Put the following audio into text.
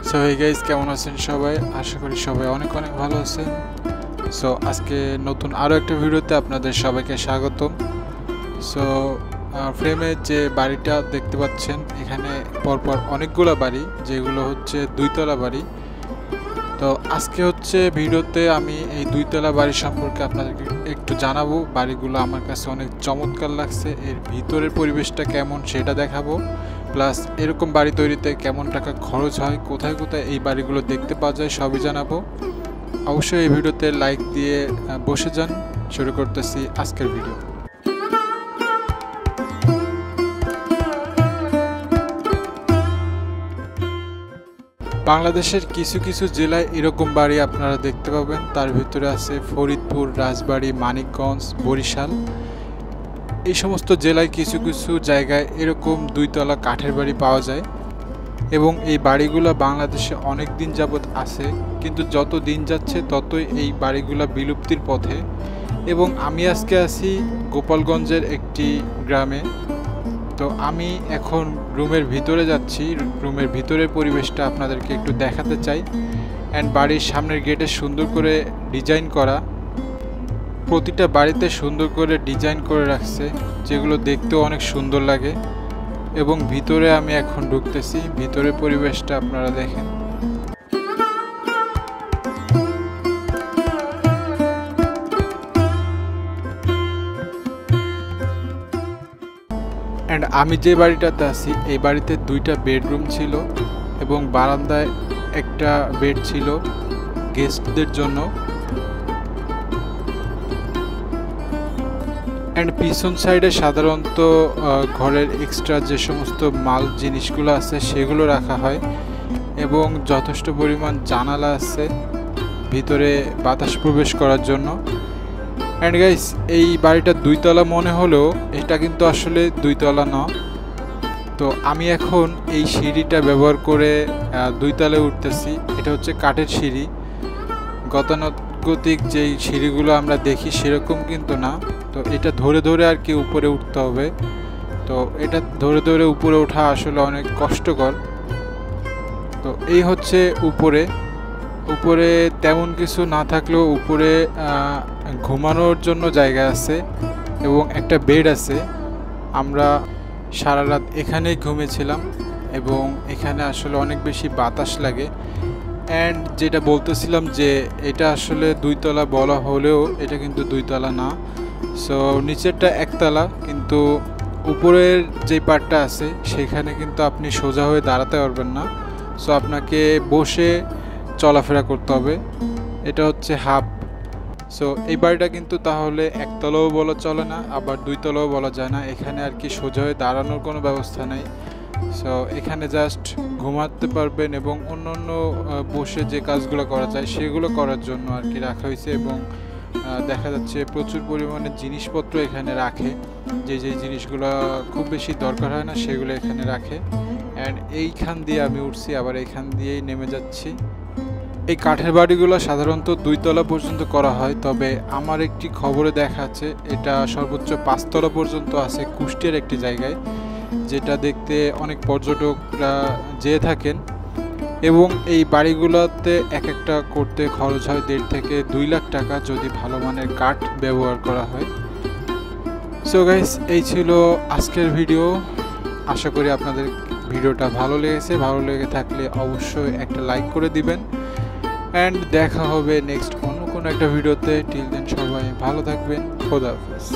So hey guys, কেমন আছেন সবাই? আশা করি সবাই অনেক অনেক ভালো আছেন। সো আজকে নতুন আরও একটা ভিডিওতে আপনাদের সবাইকে স্বাগতম। সো ফ্রেমে যে বাড়িটা দেখতে পাচ্ছেন, এখানে পরপর অনেকগুলো বাড়ি, যেগুলো হচ্ছে দুইতলা বাড়ি। তো আজকে হচ্ছে ভিডিওতে আমি এই দুইতলা বাড়ি সম্পর্কে আপনাদেরকে একটু জানাবো। বাড়িগুলো আমার কাছে অনেক চমৎকার লাগছে, এর ভিতরের পরিবেশটা কেমন সেটা দেখাবো, প্লাস এরকম বাড়ি তৈরিতে কেমন টাকা খরচ হয়, কোথায় কোথায় এই বাড়িগুলো দেখতে পাওয়া যায় সবই জানাবো। অবশ্যই এই ভিডিওতে লাইক দিয়ে বসে যান। শুরু করতেছি আজকের ভিডিও। বাংলাদেশের কিছু কিছু জেলায় এরকম বাড়ি আপনারা দেখতে পাবেন। তার ভিতরে আছে ফরিদপুর, রাজবাড়ী, মানিকগঞ্জ, বরিশাল। এই সমস্ত জেলায় কিছু কিছু জায়গায় এরকম দুইতলা কাঠের বাড়ি পাওয়া যায় এবং এই বাড়িগুলো বাংলাদেশে অনেক দিন যাবৎ আছে, কিন্তু যত দিন যাচ্ছে ততই এই বাড়িগুলো বিলুপ্তির পথে। এবং আমি আজকে আছি গোপালগঞ্জের একটি গ্রামে। তো আমি এখন রুমের ভিতরে যাচ্ছি, রুমের ভিতরের পরিবেশটা আপনাদেরকে একটু দেখাতে চাই। অ্যান্ড বাড়ির সামনের গেটে সুন্দর করে ডিজাইন করা, প্রতিটা বাড়িতে সুন্দর করে ডিজাইন করে রাখছে, যেগুলো দেখতেও অনেক সুন্দর লাগে। এবং ভিতরে আমি এখন ঢুকতেছি, ভিতরের পরিবেশটা আপনারা দেখেন। অ্যান্ড আমি যে বাড়িটাতে আছি, এই বাড়িতে দুইটা বেডরুম ছিল এবং বারান্দায় একটা বেড ছিল গেস্টদের জন্য। অ্যান্ড পিছন সাইডে সাধারণত ঘরের এক্সট্রা যে সমস্ত মাল জিনিসগুলো আছে সেগুলো রাখা হয় এবং যথেষ্ট পরিমাণ জানালা আছে ভিতরে বাতাস প্রবেশ করার জন্য। অ্যান্ড গাইস, এই বাড়িটা দুইতলা মনে হলেও এটা কিন্তু আসলে দুইতলা না। তো আমি এখন এই সিঁড়িটা ব্যবহার করে দুইতলায় উঠতেছি। এটা হচ্ছে কাঠের সিঁড়ি, গতানুগতিক যেই সিঁড়িগুলো আমরা দেখি সেরকম কিন্তু না। তো এটা ধরে ধরে আর কি উপরে উঠতে হবে। তো এটা ধরে ধরে উপরে ওঠা আসলে অনেক কষ্টকর। তো এই হচ্ছে উপরে। উপরে তেমন কিছু না থাকলেও উপরে ঘুমানোর জন্য জায়গা আছে এবং একটা বেড আছে। আমরা সারা রাত এখানেই ঘুমিয়েছিলাম এবং এখানে আসলে অনেক বেশি বাতাস লাগে। অ্যান্ড যেটা বলতেছিলাম যে এটা আসলে দুইতলা বলা হলেও এটা কিন্তু দুইতলা না। সো নিচেরটা একতলা, কিন্তু উপরের যে পার্টটা আছে সেখানে কিন্তু আপনি সোজা হয়ে দাঁড়াতে পারবেন না। সো আপনাকে বসে চলাফেরা করতে হবে। এটা হচ্ছে হাফ। সো এই বাড়িটা কিন্তু তাহলে একতলাও বলা চলে না, আবার দুইতলাও বলা যায় না। এখানে আর কি সোজা হয়ে দাঁড়ানোর কোনো ব্যবস্থা নেই। সো এখানে জাস্ট ঘুমাতে পারবেন এবং অন্য অন্য বসে যে কাজগুলো করা যায় সেগুলো করার জন্য আর কি রাখা হয়েছে। এবং দেখা যাচ্ছে প্রচুর পরিমাণে জিনিসপত্র এখানে রাখে, যে যে জিনিসগুলো খুব বেশি দরকার হয় না সেগুলো এখানে রাখে। অ্যান্ড এইখান দিয়ে আমি উঠছি, আবার এইখান দিয়েই নেমে যাচ্ছি। এই কাঠের বাড়িগুলো সাধারণত দুইতলা পর্যন্ত করা হয়, তবে আমার একটি খবরে দেখাচ্ছে এটা সর্বোচ্চ 5তলা পর্যন্ত আছে কুষ্টিয়ার একটি জায়গায়, যেটা দেখতে অনেক পর্যটকরা যেয়ে থাকেন। এবং এই বাড়িগুলোতে এক একটা করতে খরচ হয় 1.5 থেকে 2 লাখ টাকা, যদি ভালো মানের কাঠ ব্যবহার করা হয়। সো গাইস, এই ছিল আজকের ভিডিও। আশা করি আপনাদের ভিডিওটা ভালো লেগেছে। ভালো লেগে থাকলে অবশ্যই একটা লাইক করে দিবেন। অ্যান্ড দেখা হবে নেক্সট অন্য কোনো একটা ভিডিওতে। টিল দেন সবাই ভালো থাকবেন। খোদা হাফেজ।